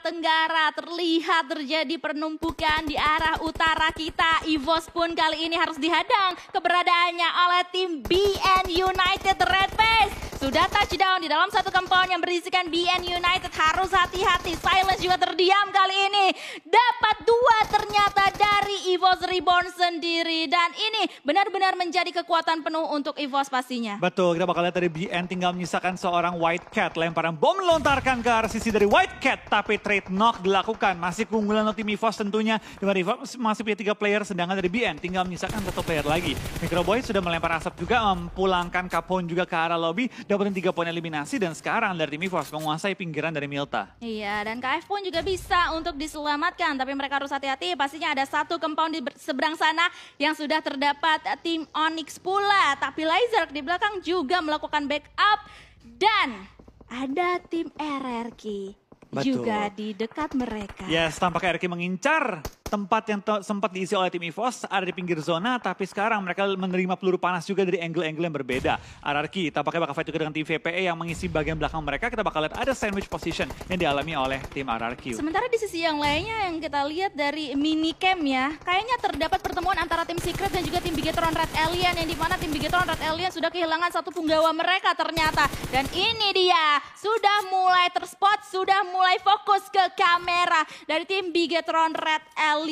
Tenggara terlihat terjadi penumpukan di arah utara kita. EVOS pun kali ini harus dihadang keberadaannya oleh tim BN United Red Face. Sudah touchdown di dalam satu compound yang berisikan BN United, harus hati-hati. Silence juga terdiam kali ini. Dapat 2 ternyata dari EVOS Reborn sendiri. Dan ini benar-benar menjadi kekuatan penuh untuk EVOS pastinya. Betul, kita bakal lihat dari BN tinggal menyisakan seorang White Cat. Lemparan bom melontarkan ke arah sisi dari White Cat. Tapi trade knock dilakukan. Masih keunggulan untuk tim EVOS tentunya. Dimana EVOS masih punya 3 player, sedangkan dari BN tinggal menyisakan 1 player lagi. Microboy sudah melempar asap juga, memulangkan Capone juga ke arah lobby. Dapetin 3 poin eliminasi dan sekarang dari tim EVOS menguasai pinggiran dari Milta. Iya, dan KF pun juga bisa untuk diselamatkan. Tapi mereka harus hati-hati. Pastinya ada satu compound di seberang sana yang sudah terdapat tim Onyx pula. Tapi Lizard di belakang juga melakukan backup. Dan ada tim RRQ juga di dekat mereka. Yes, tampaknya RRQ mengincar tempat yang sempat diisi oleh tim EVOS, ada di pinggir zona, tapi sekarang mereka menerima peluru panas juga dari angle-angle yang berbeda. RRQ tampaknya bakal fight juga dengan tim VPE yang mengisi bagian belakang mereka. Kita bakal lihat ada sandwich position yang dialami oleh tim RRQ. Sementara di sisi yang lainnya yang kita lihat dari minicam ya, kayaknya terdapat pertemuan antara tim Secret dan juga tim Bigetron Red Alien, yang dimana tim Bigetron Red Alien sudah kehilangan satu punggawa mereka ternyata. Dan ini dia, sudah mulai terspot, sudah mulai fokus ke kamera dari tim Bigetron Red Alien.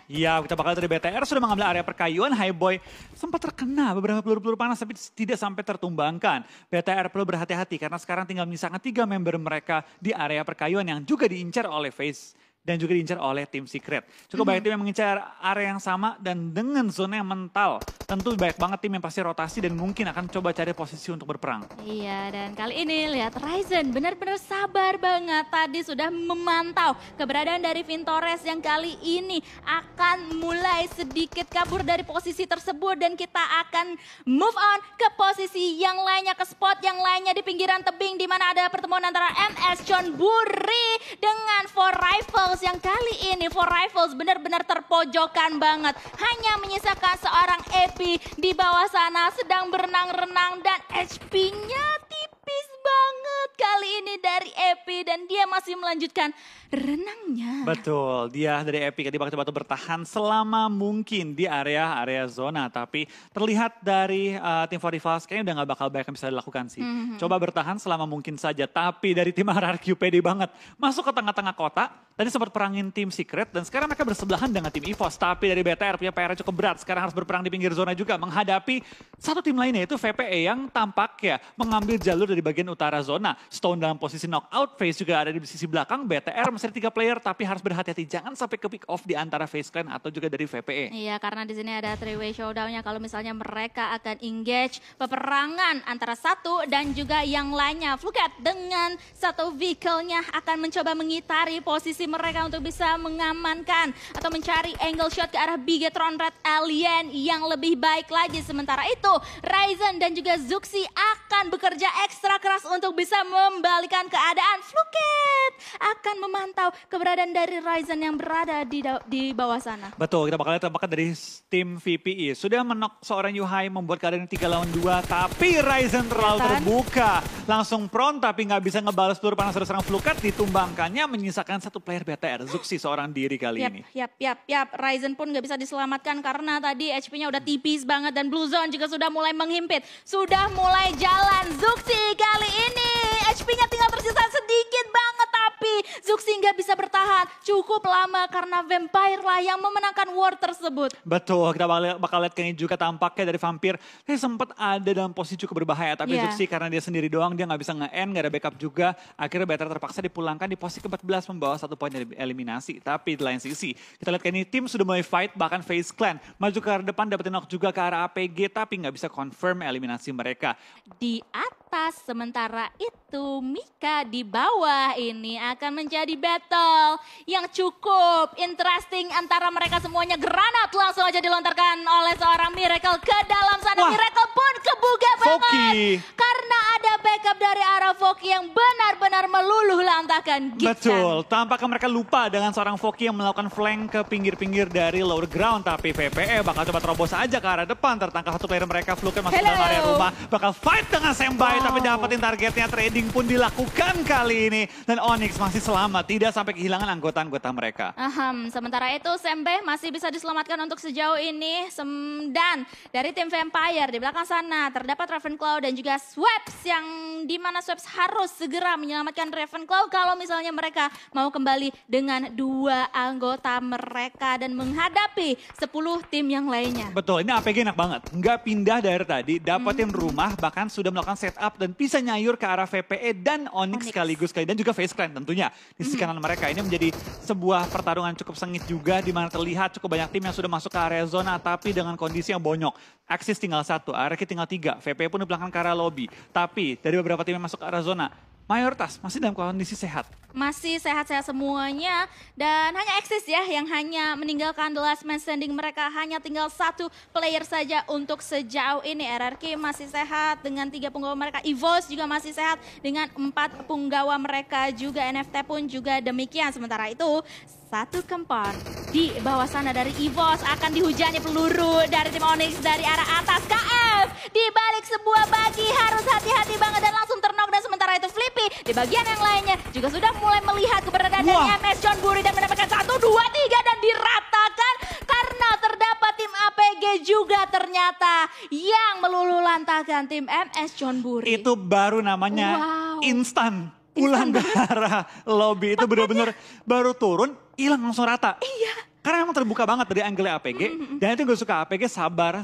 Iya, kita bakal dari BTR sudah mengambil area perkayuan. Highboy sempat terkena beberapa peluru-peluru panas tapi tidak sampai tertumbangkan. BTR perlu berhati-hati karena sekarang tinggal menyisakan 3 member mereka di area perkayuan yang juga diincar oleh FaZe dan juga diincar oleh tim Secret. Cukup banyak tim yang mengincar area yang sama dan dengan zona yang mental. Tentu banyak banget tim yang pasti rotasi dan mungkin akan coba cari posisi untuk berperang. Iya, dan kali ini lihat Ryzen benar-benar sabar banget. Tadi sudah memantau keberadaan dari Vintores yang kali ini akan mulai sedikit kabur dari posisi tersebut. Dan kita akan move on ke posisi yang lainnya, ke spot yang lainnya di pinggiran tebing. Di mana ada pertemuan antara MS Chonburi dengan Four Rifles. Yang kali ini Four Rifles benar-benar terpojokan banget. Hanya menyisakan seorang Epi di bawah sana sedang berenang-renang dan HP-nya tipis banget kali ini dari Epi. Dan dia masih melanjutkan renangnya. Betul, dia dari Epic tadi bakal coba bertahan selama mungkin di area zona. Tapi terlihat dari tim Four Rivals kayaknya udah gak bakal banyak yang bisa dilakukan sih. Coba bertahan selama mungkin saja. Tapi dari tim RRQ pede banget. Masuk ke tengah-tengah kota. Tadi sempat perangin tim Secret dan sekarang mereka bersebelahan dengan tim EVOS. Tapi dari BTR punya PR cukup berat. Sekarang harus berperang di pinggir zona juga. Menghadapi satu tim lainnya yaitu VPE yang tampaknya mengambil jalur dari bagian utara zona. Stone dalam posisi knockout. FaZe juga ada di sisi belakang. BTR masih 3 player tapi harus berhati-hati. Jangan sampai ke pick off di antara FaZe Clan atau juga dari VPE. Iya, karena di sini ada 3-way showdown-nya. Kalau misalnya mereka akan engage peperangan antara satu dan juga yang lainnya. Fluket dengan satu vehicle-nya akan mencoba mengitari posisi mereka untuk bisa mengamankan atau mencari angle shot ke arah Bigetron Red Alien yang lebih baik lagi. Sementara itu Ryzen dan juga Zuxi akan bekerja ekstra keras untuk bisa membalikan keadaan. Fluket akan memantau keberadaan dari Ryzen yang berada di bawah sana. Betul, kita bakal lihat tampaknya dari tim VPE. Sudah menok seorang Yuhai membuat keadaan 3 lawan 2. Tapi Ryzen terlalu terbuka. Langsung prone tapi nggak bisa ngebalas peluru panas dari serang Fluket. Ditumbangkannya menyisakan satu player BTR. Zuxi seorang diri kali ini. Yap. Ryzen pun nggak bisa diselamatkan karena tadi HP-nya udah tipis banget. Dan Blue Zone juga sudah mulai menghimpit. Sudah mulai jalan. Zuxi kali ini HP-nya tinggal tersisa sedikit banget. Tapi Zuxi nggak bisa bertahan cukup lama karena Vampire lah yang memenangkan war tersebut. Betul, kita bakal lihat kayaknya juga tampaknya dari Vampire. Dia sempat ada dalam posisi cukup berbahaya. Tapi Zuxi karena dia sendiri doang, dia nggak bisa nge-end, nggak ada backup juga. Akhirnya BTR terpaksa dipulangkan di posisi ke-14 membawa 1 poin dari eliminasi. Tapi di lain sisi, kita lihat kayak ini tim sudah mulai fight, bahkan FaZe Clan. Maju ke arah depan, dapetin knock juga ke arah APG, tapi nggak bisa confirm eliminasi mereka. Di atas, sementara itu Mika di bawah. Ini akan menjadi battle yang cukup interesting antara mereka semuanya. Granat langsung aja dilontarkan oleh seorang Miracle ke dalam sana. Wah. Miracle pun kebuka banget. Foki. Karena ada backup dari arah Foki yang benar-benar meluluh lantakan. Betul, tampaknya mereka lupa dengan seorang Foki yang melakukan flank ke pinggir-pinggir dari lower ground. Tapi VPE bakal coba terobos aja ke arah depan. Tertangkap satu player mereka, Fluke masuk dalam area rumah. Bakal fight dengan Sembai tapi dapetin targetnya. Trading pun dilakukan kali ini. Dan Onyx masih selamat, tidak sampai kehilangan anggota-anggota mereka. Sementara itu Sembe masih bisa diselamatkan untuk sejauh ini. Dan dari tim Vampire di belakang sana terdapat Ravenclaw dan juga Swaps yang dimana Swaps harus segera menyelamatkan Ravenclaw kalau misalnya mereka mau kembali dengan 2 anggota mereka dan menghadapi 10 tim yang lainnya. Betul, ini APG enak banget. Nggak pindah dari tadi, dapetin rumah, bahkan sudah melakukan setup dan bisa nyayur ke arah VPE dan Onyx sekaligus. Dan juga FaZe Clan tentunya di sisi kanan mereka. Ini menjadi sebuah pertarungan cukup sengit juga di mana terlihat cukup banyak tim yang sudah masuk ke area zona tapi dengan kondisi yang bonyok. Axis tinggal 1, RRQ tinggal 3, VPE pun di belakang ke arah lobby. Tapi dari beberapa tim yang masuk ke area zona, mayoritas masih dalam kondisi sehat. Masih sehat-sehat semuanya dan hanya Axis ya yang hanya meninggalkan the last man standing mereka. Hanya tinggal 1 player saja untuk sejauh ini. RRQ masih sehat dengan 3 punggawa mereka. EVOS juga masih sehat dengan 4 punggawa mereka juga. NFT pun juga demikian. Sementara itu satu kempar di bawah sana dari EVOS akan dihujani peluru dari tim Onyx dari arah atas. KF di balik sebuah bagi harus hati-hati banget dan langsung terknock. Dan sementara itu Flippy di bagian yang lainnya juga sudah mulai melihat keberadaan dari MS John Buri dan mendapatkan 1, 2, 3 dan diratakan karena terdapat tim APG juga ternyata yang meluluhlantahkan tim MS John Buri. Itu baru namanya instan. Pulang ke arah lobby itu benar-benar baru turun, hilang langsung rata. Iya. Karena memang terbuka banget dari angle APG. Dan itu gue suka APG sabar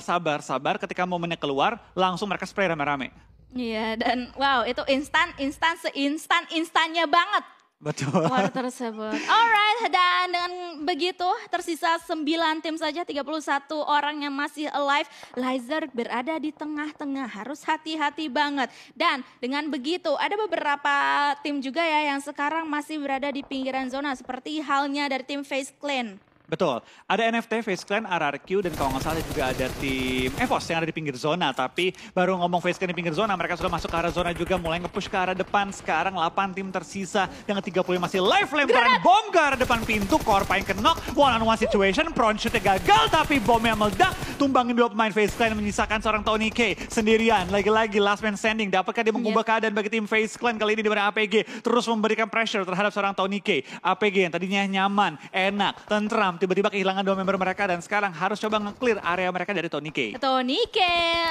ketika momennya keluar langsung mereka spray rame-rame. Iya dan wow itu seinstan-instannya banget. Betul. War tersebut. Alright, dan dengan begitu tersisa 9 tim saja, 31 orang yang masih alive. Laser berada di tengah-tengah, harus hati-hati banget. Dan dengan begitu ada beberapa tim juga ya yang sekarang masih berada di pinggiran zona. Seperti halnya dari tim FaZe Clan. Betul, ada NFT, FaZe Clan, RRQ, dan kalau nggak salah juga ada tim EVOS yang ada di pinggir zona. Tapi baru ngomong FaZe Clan di pinggir zona, mereka sudah masuk ke arah zona juga, mulai nge-push ke arah depan. Sekarang 8 tim tersisa, dengan 30 masih live, lemparan bom ke arah depan pintu. Corpine ke-knock, one-on-one situation, Prawn shoot-nya gagal, tapi bomnya meledak. Tumbangin 2 pemain FaZe Clan, menyisakan seorang Tony K sendirian. Lagi-lagi last man standing, dapatkah dia mengubah keadaan bagi tim FaZe Clan kali ini di mana APG terus memberikan pressure terhadap seorang Tony K. APG yang tadinya nyaman, enak, tentram, tiba-tiba kehilangan 2 member mereka dan sekarang harus coba nge-clear area mereka dari Tony K. Tony K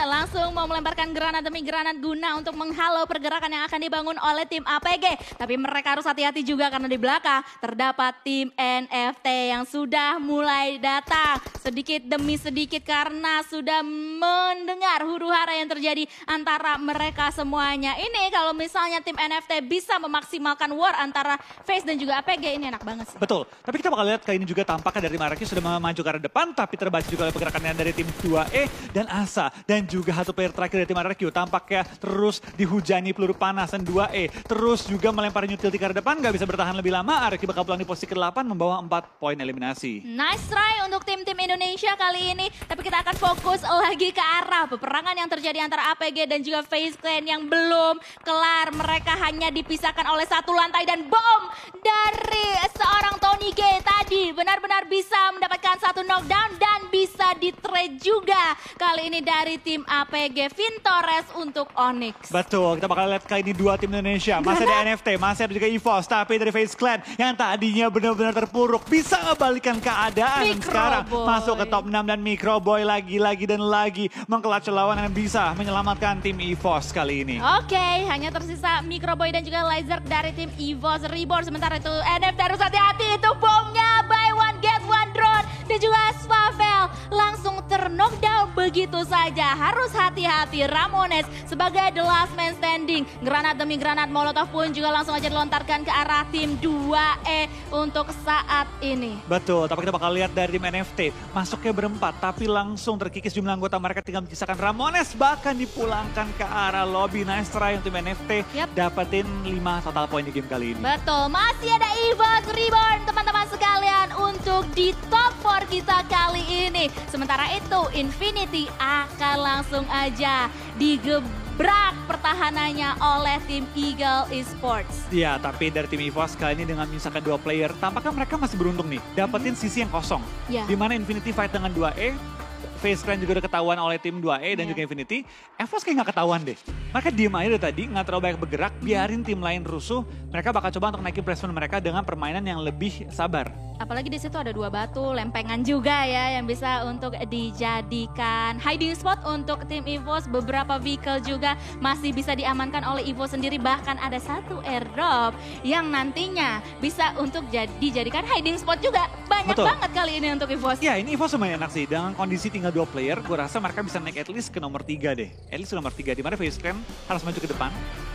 langsung mau melemparkan granat demi granat guna untuk menghalau pergerakan yang akan dibangun oleh tim APG. Tapi mereka harus hati-hati juga karena di belakang terdapat tim NFT yang sudah mulai datang sedikit demi sedikit karena sudah mendengar huru-hara yang terjadi antara mereka semuanya. Ini kalau misalnya tim NFT bisa memaksimalkan war antara FaZe dan juga APG ini enak banget sih. Betul, tapi kita bakal lihat kali ini juga tampaknya dari RRQ sudah maju ke arah depan, tapi terbaca juga oleh pergerakannya dari tim 2E dan Asa. Dan juga satu player terakhir dari tim RRQ tampaknya terus dihujani peluru panas dan 2E. Terus juga melempar utility ke arah depan, gak bisa bertahan lebih lama. RRQ bakal pulang di posisi ke-8 membawa 4 poin eliminasi. Nice try untuk tim-tim Indonesia kali ini. Tapi kita akan fokus lagi ke arah peperangan yang terjadi antara APG dan juga FaZe Clan yang belum kelar. Mereka hanya dipisahkan oleh satu lantai dan bom dari seorang Tony G tadi. Benar-benar bisa mendapatkan satu knockdown dan bisa di-trade juga kali ini dari tim APG Vintores untuk Onyx. Betul, kita bakal lihat kali ini 2 tim Indonesia. Masih ada NFT, masih ada juga EVOS, tapi dari FaZe Clan yang tadinya benar-benar terpuruk bisa ngebalikan keadaan. Dan sekarang masuk ke top 6 dan Microboy lagi-lagi dan lagi mengkelacur lawan yang bisa menyelamatkan tim EVOS kali ini. Oke, hanya tersisa Microboy dan juga Laser dari tim EVOS Reborn. Sementara itu NFT harus hati-hati, itu bomnya buy one get one drone dan juga Swavel langsung ter-knockdown begitu saja. Harus hati-hati Ramones sebagai the last man standing. Granat demi granat Molotov pun juga langsung aja dilontarkan ke arah tim 2E untuk saat ini. Betul, tapi kita bakal lihat dari tim NFT masuknya berempat tapi langsung terkikis jumlah anggota mereka, tinggal menyisakan Ramones bahkan dipulangkan ke arah lobby. Nice try untuk tim NFT, dapetin 5 total poin di game kali ini. Betul, masih ada EVOS Reborn teman-teman sekalian untuk di top 4 kita kali ini. Sementara itu Infinity akan langsung aja digebrak pertahanannya oleh tim Eagle Esports. Iya, tapi dari tim EVOS kali ini dengan menyisakan 2 player, tampaknya mereka masih beruntung nih dapetin sisi yang kosong. Dimana Infinity fight dengan 2E, FaZe Clan juga udah ketahuan oleh tim 2E dan juga Infinity. EVOS kayak nggak ketahuan deh. Mereka diem aja dari tadi, nggak terlalu banyak bergerak, biarin tim lain rusuh. Mereka bakal coba untuk naikin placement mereka dengan permainan yang lebih sabar. Apalagi di situ ada 2 batu, lempengan juga ya yang bisa untuk dijadikan hiding spot untuk tim EVOS. Beberapa vehicle juga masih bisa diamankan oleh EVOS sendiri. Bahkan ada 1 airdrop yang nantinya bisa untuk dijadikan hiding spot juga. Banyak banget kali ini untuk EVOS. Ya ini EVOS lumayan enak sih. Dengan kondisi tinggal 2 player, gue rasa mereka bisa naik at least ke nomor 3 deh. At least ke nomor 3, di mana FaZe Clan harus maju ke depan.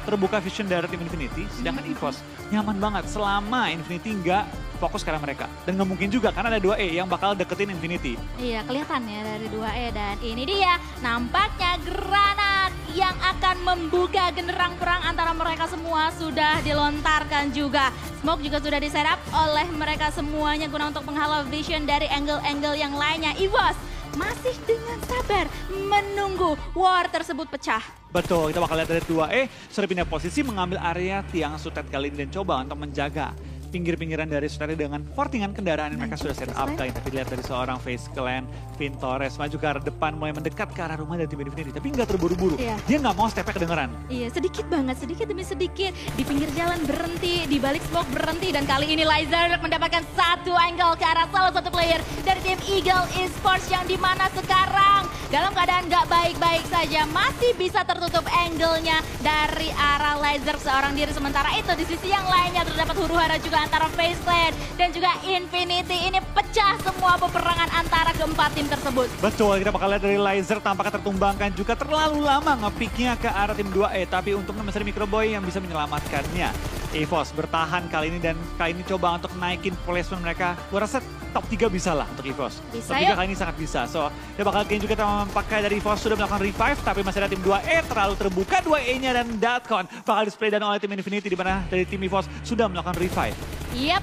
Terbuka vision dari tim Infinity, sedangkan EVOS nyaman banget selama Infinity nggak fokus ke arah mereka. Dan nggak mungkin juga karena ada 2E yang bakal deketin Infinity. Iya, kelihatan ya dari 2E dan ini dia nampaknya granat yang akan membuka genderang perang antara mereka semua sudah dilontarkan juga. Smoke juga sudah di setup oleh mereka semuanya guna untuk menghalau vision dari angle-angle yang lainnya. EVOS masih dengan sabar menunggu war tersebut pecah. Betul, kita bakal lihat dari 2E sudah pindah posisi mengambil area tiang sutet kali ini dan coba untuk menjaga pinggir-pinggiran dari sutet dengan fortingan kendaraan yang mereka sudah set up. Kali tapi lihat dari seorang FaZe Clan, Vintores maju ke arah depan mulai mendekat ke arah rumah dari tim Infinity. Tapi nggak terburu-buru, dia nggak mau stepnya kedengeran. Iya, sedikit banget, sedikit demi sedikit. Di pinggir jalan berhenti, di balik smoke berhenti. Dan kali ini Lizer mendapatkan 1 angle ke arah salah satu player dari tim Eagle Esports yang dimana sekarang dalam keadaan nggak baik-baik saja. Masih bisa tertutup angle-nya dari arah Lizer seorang diri. Sementara itu di sisi yang lainnya terdapat huru-hara juga antara FaZe Clan dan juga Infinity. Ini pecah semua peperangan antara keempat tim tersebut. Betul, kita bakal lihat dari Lizer tampaknya tertumbangkan juga terlalu lama nge-picknya ke arah tim 2E. Tapi untungnya masih ada Microboy yang bisa menyelamatkannya. EVOS bertahan kali ini dan kali ini coba untuk naikin placement mereka. Gue rasa top 3 bisa lah untuk EVOS. Top 3 kali ini sangat bisa. So, dia bakal kayaknya juga pakai dari EVOS sudah melakukan revive. Tapi masih ada tim 2E terlalu terbuka 2E-nya dan Datcon bakal display dan oleh tim Infinity di mana dari tim EVOS sudah melakukan revive. Yap,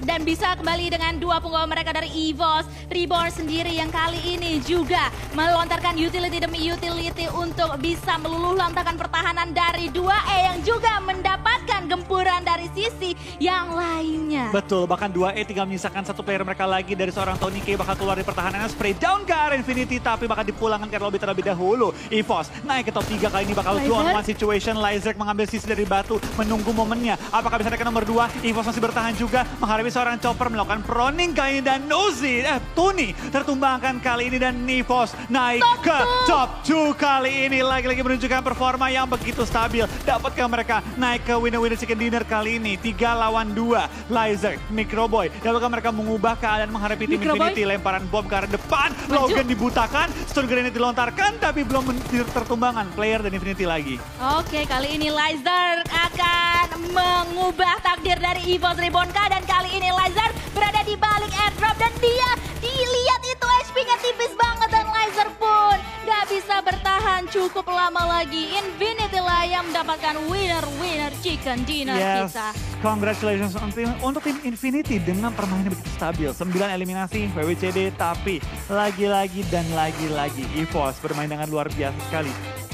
dan bisa kembali dengan 2 punggawa mereka dari EVOS. Reborn sendiri yang kali ini juga melontarkan utility demi utility untuk bisa meluluh lantakan pertahanan dari 2E yang juga mendapatkan gempuran dari sisi yang lainnya. Betul, bahkan 2E tinggal menyisakan 1 player mereka lagi dari seorang Tony K bakal keluar dari pertahanannya, spray down ke arah Infinity tapi bakal dipulangkan ke lobby terlebih dahulu. EVOS naik ke top 3 kali ini bakal 2-on-1 situation. Lizer mengambil sisi dari batu, menunggu momennya. Apakah bisa naik ke nomor 2? EVOS masih bertahan juga menghadapi seorang chopper melakukan proning kali ini dan Tony tertumbangkan kali ini dan EVOS naik ke top 2 kali ini. Lagi-lagi menunjukkan performa yang begitu stabil. Dapatkah mereka naik ke winner-winner chicken dinner kali ini? 3 lawan 2. Lizer, Microboy. Dapatkah mereka mengubah keadaan menghadapi tim Infinity? Lemparan bom ke arah depan. Logan dibutakan. Stun grenade dilontarkan tapi belum tertumbangkan player dan Infinity lagi. Oke, kali ini Lizer akan mengubah takdir dari EVOS Reborn-K dan kali ini Lizer berada di balik airdrop dan dia dilihat itu HP-nya tipis banget dan Lizer pun gak bisa bertahan cukup lama lagi. Infinity lah yang mendapatkan winner chicken dinner kita. Congratulations untuk tim Infinity dengan permainan begitu stabil. 9 eliminasi WWCD tapi lagi-lagi dan lagi-lagi EVOS bermain dengan luar biasa sekali.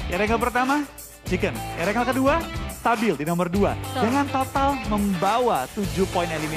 Ranking pertama, Chicken. Ranking kedua, stabil di nomor 2. Dengan total membawa 7 poin eliminasi.